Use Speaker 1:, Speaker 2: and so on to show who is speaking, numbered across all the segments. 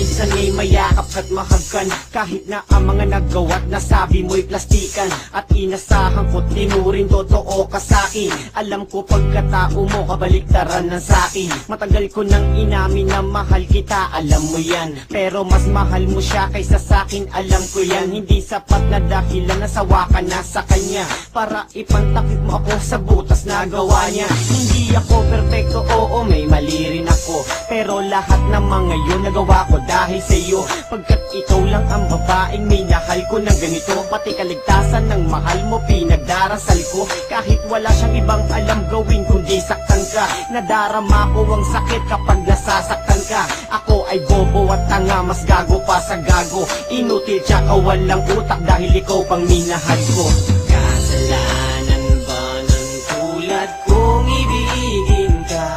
Speaker 1: minsan ay mayakap at mahagkan. Kahit na ang mga naggawa't nasabi mo'y plastikan, at inasahan ko't tinuring totoo ka sa'kin. Alam ko pagkatao mo kabaliktaran ng sa'kin. Matagal ko nang inamin na mahal kita, alam mo yan. Pero mas mahal mo siya kaysa sa'kin, alam ko yan. Hindi sapat na dahilan na sawa ka na sa kanya para ipantakip mo ako sa butas na gawa niya. Hindi ako perfecto, oo may mali rin ako, pero lahat ng mga yun nagawa ko dahil sa iyo. Pagkat ikaw lang ang babaeng minahal ko na ganito, pati kaligtasan ng mahal mo pinagdarasal ko. Kahit wala siyang ibang alam gawin kundi saktan ka, nadarama ko ang sakit kapag nasasaktan ka. Ako ay bobo at tanga, mas gago pa sa gago. Inutil tsaka walang utak dahil ikaw pang minahal ko. Kasalanan ba ng tulad kong ibigin ka?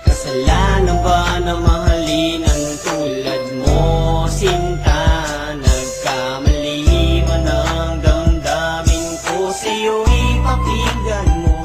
Speaker 1: Kasalanan ba na mahalin ang tulad mo, sinta? Nagkamali man ang damdamin ko sa'yo, ipakinggan mo.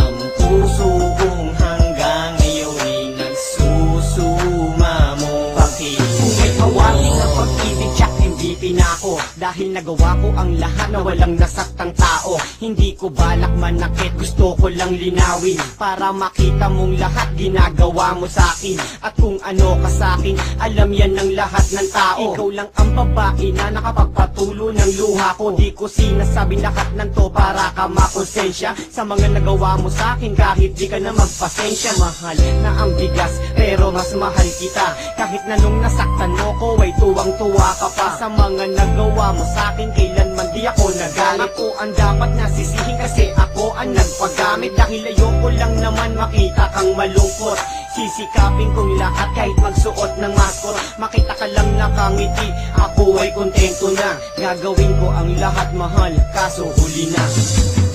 Speaker 1: Ang puso kong hanggang ngayon ay nagsusuma mo. Bakit? Kung may awating na pag-ibig, tsak hindi pinako, dahil nagawa ko ang lahat na walang nasaktang tao. Hindi ko balak manakit, gusto ko lang linawin para makita mong lahat ginagawa mo sa'kin. At kung ano ka sa'kin, alam yan ng lahat ng tao. Ikaw lang ang babae na nakapagpatulo ng luha ko. Di ko sinasabing lahat ng to para ka makonsensya sa mga nagawa mo sa'kin, kahit di ka na magpasensya. Mahal na ang bigas, pero mas mahal kita. Kahit na nung nasaktan mo ko ay tuwang-tuwa ka pa sa mga nagawa mo sa'kin. Kailanman di ako nagalit. Ako ang dapat nasisihin kasi ako ang nagpagamit, dahil ayoko lang naman makita kang malungkot. Sisikapin kong lahat kahit magsuot ng maskot. Makita ka lang nakangiti, ako ay kontento na. Gagawin ko ang lahat mahal, kaso huli na.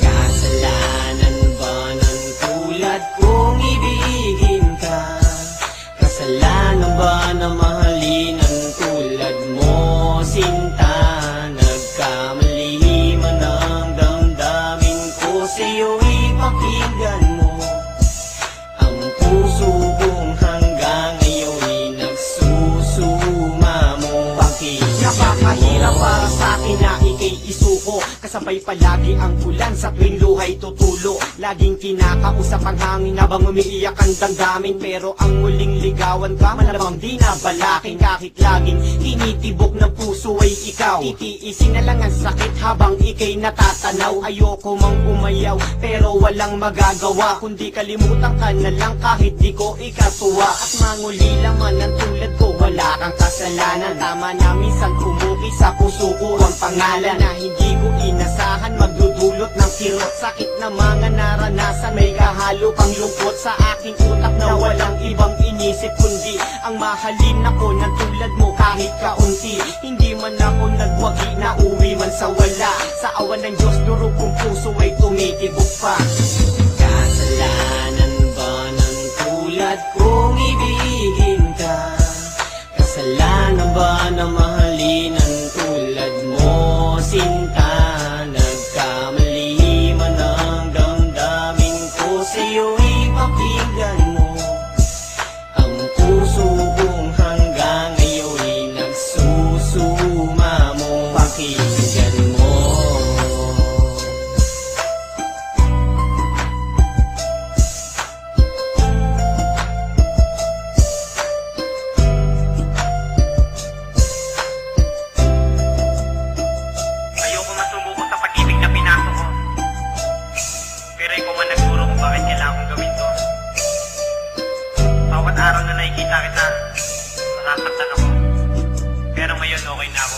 Speaker 1: Kasalanan ba ng tulad kong ibigin ka? Kasalanan ba na mahalin ang tulad mo, sinta? Nagkamali man ang damdamin ko sa'yo, ipakinggan mo. Ang puso kong hanggang ngayon ay nagsusuma mo. Bakit? Napakahirap para sa'kin na ika'y isuko, kasabay palagi ang ulan sa tuwing luhay tutulo. Laging kinakausap ang hangin habang umiiyak ang damdamin, pero ang muling ligawan ka malamang di na balakin. Kahit laging tinitibok ng puso ay ikaw, titiisin na lang ang sakit habang ika'y natatanaw. Ayoko mang umayaw pero walang magagawa, kundi kalimutan ka na lang kahit di ko ikatuwa. At mangulila man ang tulad ko, wala kang kasalanan. Tama na minsan umuwi sa puso ko ang pangalan na hindi ko inasahan, magdudulot ng kirot. Sakit na mga naranasan, may kahalo pang lungkot sa aking utak na walang ibang inisip kundi ang mahalin ako na tulad mo kahit kaunti. Hindi man ako nagwagi na uwi man sa wala, sa awan ng Diyos durog kong puso ay tumitibok pa. Kasalanan ba ng tulad kong ibigin ka? Kasalanan ba na mahalin ang tulad mo, sinta? Nagkamali man ang damdamin ko sa'yo, ipakinggan mo. Ang puso kong hanggang ngayon ay nagsusuma mo. Pakinggan mo.
Speaker 2: Ayoko masumuko sa pag-ibig na pinasok ko, pero ikaw man nagturo kung bakit kailangan kong gawin to. Bawat araw na nakikita kita, nasasaktan ako, pero ngayon okay na ako.